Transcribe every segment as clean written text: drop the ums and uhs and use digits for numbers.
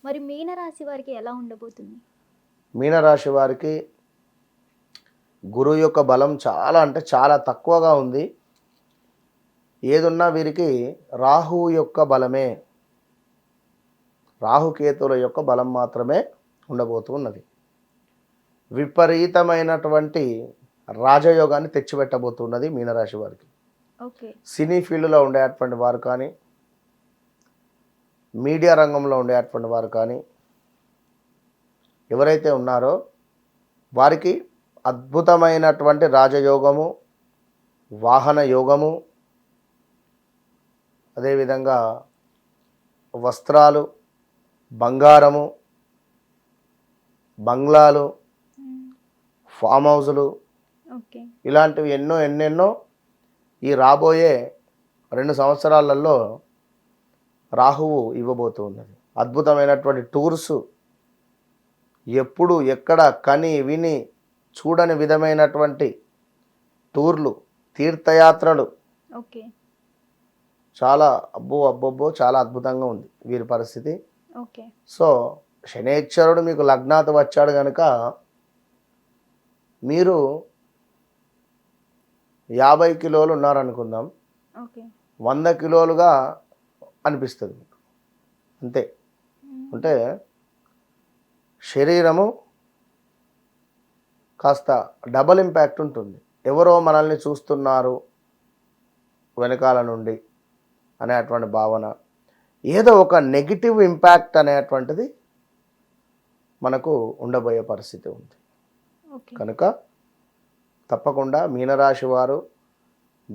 మరి మీనరాశి వారికి ఎలా ఉండబోతుంది? మీనరాశి వారికి గురువు యొక్క బలం చాలా అంటే చాలా తక్కువగా ఉంది. ఏదున్నా వీరికి రాహువు యొక్క బలమే, రాహుకేతుల యొక్క బలం మాత్రమే ఉండబోతూ ఉన్నది. విపరీతమైనటువంటి రాజయోగాన్ని తెచ్చిపెట్టబోతున్నది మీనరాశి వారికి. ఓకే. సినీ ఫీల్డ్లో ఉండేటువంటి వారు కానీ, మీడియా రంగంలో ఉండేటువంటి వారు కానీ ఎవరైతే ఉన్నారో వారికి అద్భుతమైనటువంటి రాజయోగము, వాహన యోగము, అదేవిధంగా వస్త్రాలు, బంగారము, బంగ్లాలు, ఫామ్ హౌజులు, ఓకే. ఇలాంటివి ఎన్నెన్నో ఈ రాబోయే 2 సంవత్సరాలలో రాహువు ఇవ్వబోతూ ఉన్నది. అద్భుతమైనటువంటి టూర్సు, ఎప్పుడు ఎక్కడ కని విని చూడని విధమైనటువంటి టూర్లు, తీర్థయాత్రలు, ఓకే. చాలా అబ్బో చాలా అద్భుతంగా ఉంది వీరి పరిస్థితి. ఓకే. సో శనేశ్వరుడు మీకు లగ్నాత్ వచ్చాడు కనుక మీరు 50 కిలోలు ఉన్నారనుకుందాం, ఓకే. 100 కిలోలుగా అనిపిస్తుంది మీకు. అంతే. అంటే శరీరము కాస్త డబల్ ఇంపాక్ట్ ఉంటుంది. ఎవరో మనల్ని చూస్తున్నారు వెనకాల నుండి అనేటువంటి భావన, ఏదో ఒక నెగిటివ్ ఇంపాక్ట్ అనేటువంటిది మనకు ఉండబోయే పరిస్థితి ఉంది. కనుక తప్పకుండా మీనరాశి వారు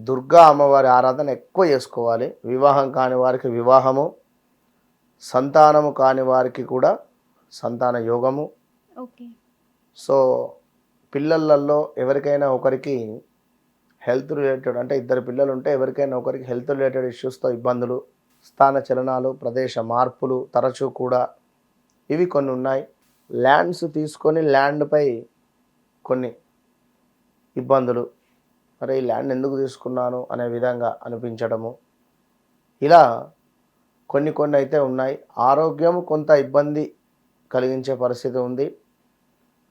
దుర్గా అమ్మవారి ఆరాధన ఎక్కువ చేసుకోవాలి. వివాహం కాని వారికి వివాహము, సంతానము కాని వారికి కూడా సంతాన యోగము. ఓకే. సో పిల్లలలో ఎవరికైనా ఒకరికి హెల్త్ రిలేటెడ్, అంటే 2 పిల్లలు ఉంటే ఎవరికైనా ఒకరికి హెల్త్ రిలేటెడ్ ఇష్యూస్తో ఇబ్బందులు, స్థాన చలనాలు, ప్రదేశ మార్పులు తరచూ కూడా ఇవి కొన్ని ఉన్నాయి. ల్యాండ్స్ తీసుకొని ల్యాండ్పై కొన్ని ఇబ్బందులు, మరి ఈ ల్యాండ్ ఎందుకు తీసుకున్నాను అనే విధంగా అనిపించడము, ఇలా కొన్ని అయితే ఉన్నాయి. ఆరోగ్యం కొంత ఇబ్బంది కలిగించే పరిస్థితి ఉంది.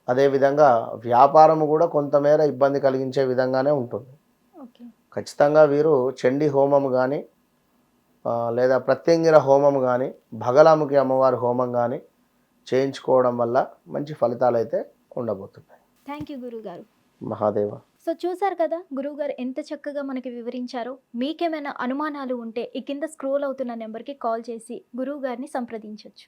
అదేవిధంగా వ్యాపారము కూడా కొంతమేర ఇబ్బంది కలిగించే విధంగానే ఉంటుంది. ఖచ్చితంగా వీరు చండీ హోమం కానీ లేదా ప్రత్యంగిర హోమం కానీ, భగలాముఖి అమ్మవారి హోమం కానీ చేయించుకోవడం వల్ల మంచి ఫలితాలు అయితే ఉండబోతున్నాయి. థ్యాంక్ యూ గురుగారు. మహాదేవ. సో చూసారు కదా గురువుగారు ఎంత చక్కగా మనకి వివరించారో. మీకేమైనా అనుమానాలు ఉంటే ఈ కింద స్క్రోల్ అవుతున్న నెంబర్కి కాల్ చేసి గురువుగారిని సంప్రదించవచ్చు.